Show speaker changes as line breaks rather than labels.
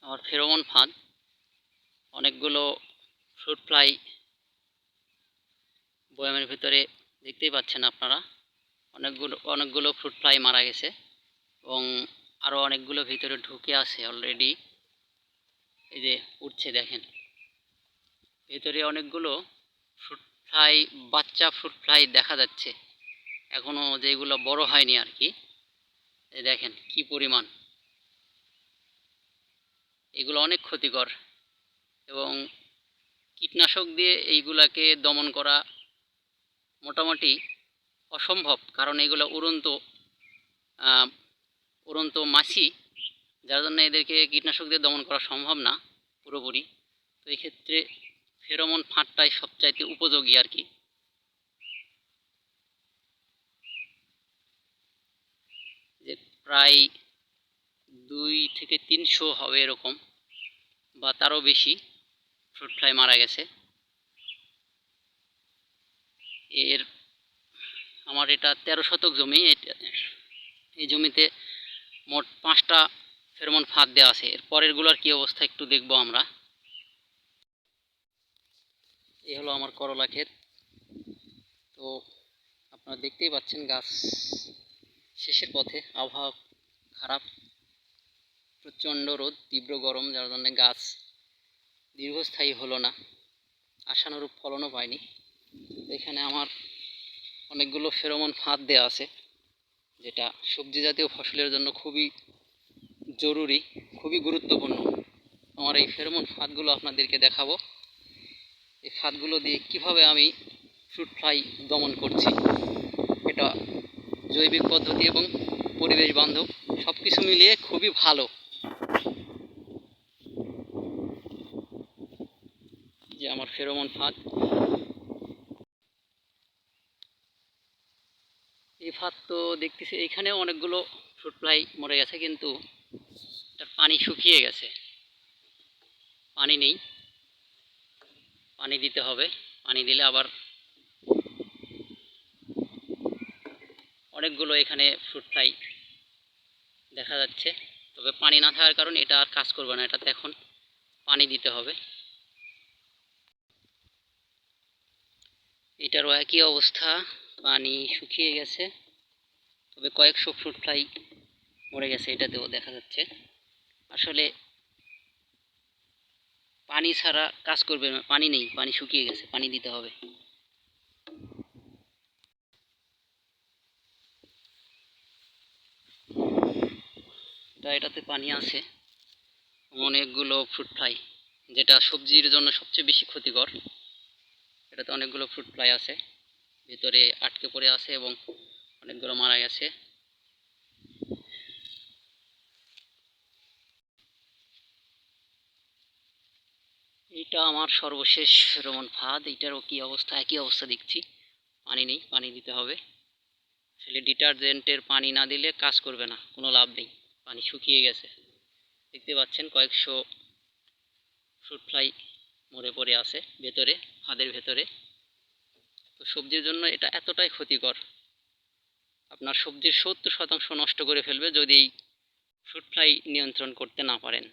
আমার ফেরোমন ফাঁদ অনেকগুলো ফ্রুট ফ্লাই বয়ামের ভিতরে দেখতেই পাচ্ছেন আপনারা। অনেকগুলো ফ্রুট ফ্লাই মারা গেছে এবং আরও অনেকগুলো ভিতরে ঢুকে আছে অলরেডি। এই যে উঠছে দেখেন, ভিতরে অনেকগুলো ফ্রুট ফ্লাই, বাচ্চা ফ্রুট ফ্লাই দেখা যাচ্ছে, এখনও যেগুলো বড় হয়নি আর কি। এই দেখেন কি পরিমাণ, এগুলো অনেক ক্ষতিকর এবং কীটনাশক দিয়ে এইগুলাকে দমন করা মোটামুটি অসম্ভব, কারণ এগুলো উড়ন্ত মাছি, যার জন্য এদেরকে কীটনাশক দিয়ে দমন করা সম্ভব না পুরোপুরি। তো এই ক্ষেত্রে ফেরোমন ফাঁদটাই সবচাইতে উপযোগী আর কি। যে প্রায় 2 থেকে 300 হবে এরকম, বা তারও বেশি ফ্রুট ফ্লাই মারা গেছে। আমার এটা 13 শতক জমি। এই জমিতে মোট 5টা ফেরোমন ফাঁদ দেওয়া আছে। এর পরেরগুলোর কি অবস্থা একটু দেখব আমরা। এই হলো আমার করলা ক্ষেত। তো আপনারা দেখতেই পাচ্ছেন গাছ শেষের পথে, আবহাওয়া খারাপ, প্রচণ্ড রোদ, তীব্র গরম, যার জন্য গাছ দীর্ঘস্থায়ী হলো না, আশানুরূপ ফলনও পায়নি। এখানে আমার অনেকগুলো ফেরোমন ফাঁদ দেওয়া আছে, যেটা সবজি জাতীয় ফসলের জন্য খুবই জরুরি, খুবই গুরুত্বপূর্ণ। আমার এই ফেরোমন ফাঁদগুলো আপনাদেরকে দেখাবো, এই ফাঁদগুলো দিয়ে কিভাবে আমি ফ্রুট ফ্লাই দমন করছি। এটা জৈবিক পদ্ধতি এবং পরিবেশ বান্ধব, সব কিছু মিলিয়ে খুবই ভালো। যে আমার ফেরোমন ফাঁদ, এই ফাঁদ তো দেখতেছি এখানেও অনেকগুলো ফ্রুট ফ্লাই মরে গেছে, কিন্তু এটার পানি শুকিয়ে গেছে, পানি নেই, পানি দিতে হবে। পানি দিলে আবার অনেকগুলো এখানে ফ্রুট ফ্লাই দেখা যাচ্ছে, তবে পানি না থাকার কারণে এটা আর কাজ করবে না, এটাতে এখন পানি দিতে হবে। এটারও একই অবস্থা, পানি শুকিয়ে গেছে, তবে কয়েকশো ফ্রুট ফ্লাই মরে গেছে, এটাতেও দেখা যাচ্ছে। আসলে পানি ছাড়া কাজ করবে না, পানি নেই, পানি শুকিয়ে গেছে, পানি দিতে হবে। এটাতে পানি আছে, অনেকগুলো ফ্রুট ফ্লাই, যেটা সবজির জন্য সবচেয়ে বেশি ক্ষতিকর। এটাতে অনেকগুলো ফ্রুট ফ্লাই আছে, ভিতরে আটকে পড়ে আছে এবং অনেকগুলো মারা গেছে। এটা আমার সর্বশেষ ফেরোমন ফাঁদ। এটারও কি অবস্থা, একই অবস্থা দেখছি, পানি নেই, পানি দিতে হবে। আসলে ডিটারজেন্টের পানি না দিলে কাজ করবে না, কোনো লাভ নেই, পানি শুকিয়ে গেছে। দেখতে পাচ্ছেন কয়েকশো ফ্রুট ফ্লাই মরে পড়ে আছে ভেতরে, ফাঁদের ভেতরে। তো সবজির জন্য এটা এতটাই ক্ষতিকর, আপনার সবজির 70% নষ্ট করে ফেলবে যদি এই ফ্রুট ফ্লাই নিয়ন্ত্রণ করতে না পারেন।